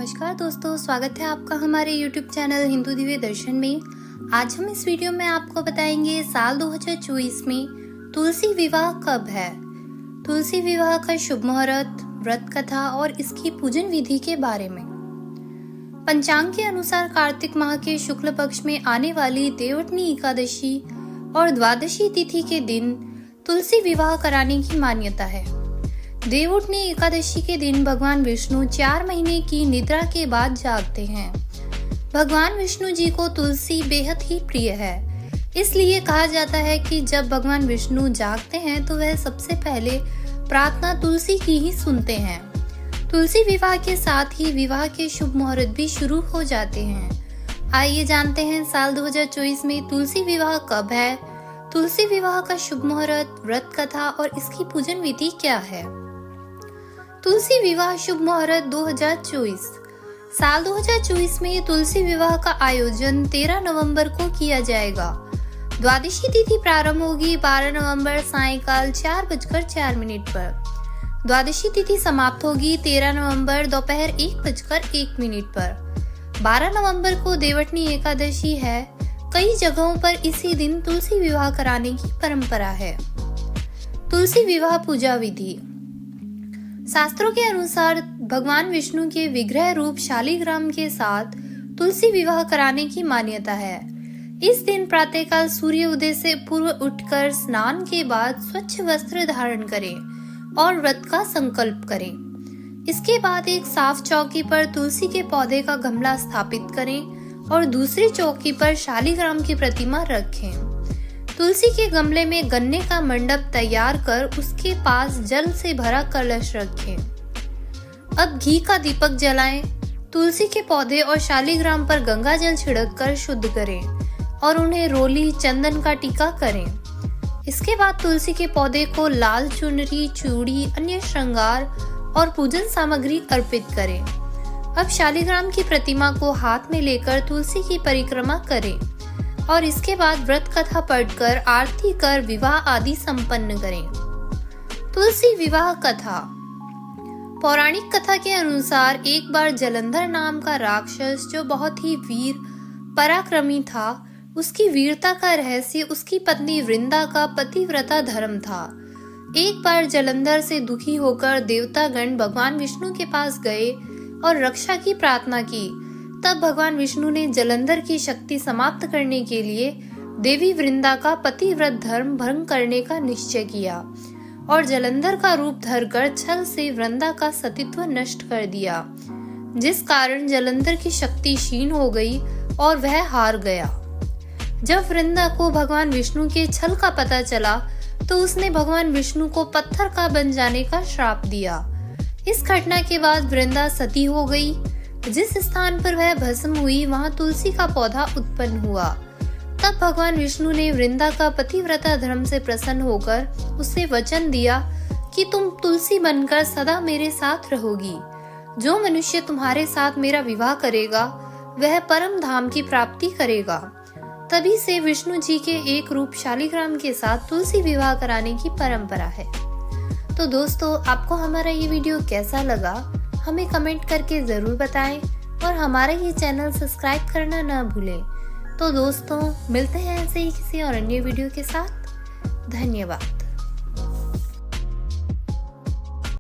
नमस्कार दोस्तों, स्वागत है आपका हमारे YouTube चैनल हिंदू दिव्य दर्शन में। आज हम इस वीडियो में आपको बताएंगे साल 2024 में तुलसी विवाह कब है, तुलसी विवाह का शुभ मुहूर्त, व्रत कथा और इसकी पूजन विधि के बारे में। पंचांग के अनुसार कार्तिक माह के शुक्ल पक्ष में आने वाली देवउठनी एकादशी और द्वादशी तिथि के दिन तुलसी विवाह कराने की मान्यता है। देवउठनी एकादशी के दिन भगवान विष्णु 4 महीने की निद्रा के बाद जागते हैं। भगवान विष्णु जी को तुलसी बेहद ही प्रिय है, इसलिए कहा जाता है कि जब भगवान विष्णु जागते हैं तो वह सबसे पहले प्रार्थना तुलसी की ही सुनते हैं। तुलसी विवाह के साथ ही विवाह के शुभ मुहूर्त भी शुरू हो जाते हैं। आइए जानते हैं साल 2024 में तुलसी विवाह कब है, तुलसी विवाह का शुभ मुहूर्त, व्रत कथा और इसकी पूजन विधि क्या है। तुलसी विवाह शुभ मुहूर्त 2024। साल 2024 में तुलसी विवाह का आयोजन 13 नवंबर को किया जाएगा। द्वादशी तिथि प्रारंभ होगी 12 नवंबर सायंकाल 4:04 पर। द्वादशी तिथि समाप्त होगी 13 नवंबर दोपहर 1:01 पर। 12 नवंबर को देवउठनी एकादशी है। कई जगहों पर इसी दिन तुलसी विवाह कराने की परंपरा है। तुलसी विवाह पूजा विधि। शास्त्रों के अनुसार भगवान विष्णु के विग्रह रूप शालिग्राम के साथ तुलसी विवाह कराने की मान्यता है। इस दिन प्रातःकाल सूर्य उदय से पूर्व उठकर स्नान के बाद स्वच्छ वस्त्र धारण करें और व्रत का संकल्प करें। इसके बाद एक साफ चौकी पर तुलसी के पौधे का गमला स्थापित करें और दूसरी चौकी पर शालिग्राम की प्रतिमा रखें। तुलसी के गमले में गन्ने का मंडप तैयार कर उसके पास जल से भरा कलश रखें। अब घी का दीपक जलाएं, तुलसी के पौधे और शालिग्राम पर गंगा जल छिड़क कर शुद्ध करें और उन्हें रोली चंदन का टीका करें। इसके बाद तुलसी के पौधे को लाल चुनरी, चूड़ी, अन्य श्रृंगार और पूजन सामग्री अर्पित करें। अब शालिग्राम की प्रतिमा को हाथ में लेकर तुलसी की परिक्रमा करें और इसके बाद व्रत कथा पढ़कर आरती कर विवाह आदि संपन्न करें। तुलसी विवाह कथा। पौराणिक कथा के अनुसार एक बार जलंधर नाम का राक्षस, जो बहुत ही वीर पराक्रमी था, उसकी वीरता का रहस्य उसकी पत्नी वृंदा का पतिव्रता धर्म था। एक बार जलंधर से दुखी होकर देवतागण भगवान विष्णु के पास गए और रक्षा की प्रार्थना की। तब भगवान विष्णु ने जलंधर की शक्ति समाप्त करने के लिए देवी वृंदा का पतिव्रत धर्म भंग करने का निश्चय किया और जलंधर का रूप धरकर छल से वृंदा का सतीत्व नष्ट कर दिया, जिस कारण जलंधर की शक्ति क्षीण हो गई और वह हार गया। जब वृंदा को भगवान विष्णु के छल का पता चला तो उसने भगवान विष्णु को पत्थर का बन जाने का श्राप दिया। इस घटना के बाद वृंदा सती हो गई। जिस स्थान पर वह भस्म हुई वहां तुलसी का पौधा उत्पन्न हुआ। तब भगवान विष्णु ने वृंदा का पतिव्रता धर्म से प्रसन्न होकर उसे वचन दिया कि तुम तुलसी बनकर सदा मेरे साथ रहोगी। जो मनुष्य तुम्हारे साथ मेरा विवाह करेगा वह परम धाम की प्राप्ति करेगा। तभी से विष्णु जी के एक रूप शालिग्राम के साथ तुलसी विवाह कराने की परंपरा है। तो दोस्तों, आपको हमारा ये वीडियो कैसा लगा हमें कमेंट करके जरूर बताएं और हमारा ये चैनल सब्सक्राइब करना ना भूलें। तो दोस्तों, मिलते हैं ऐसे ही किसी और अन्य वीडियो के साथ। धन्यवाद।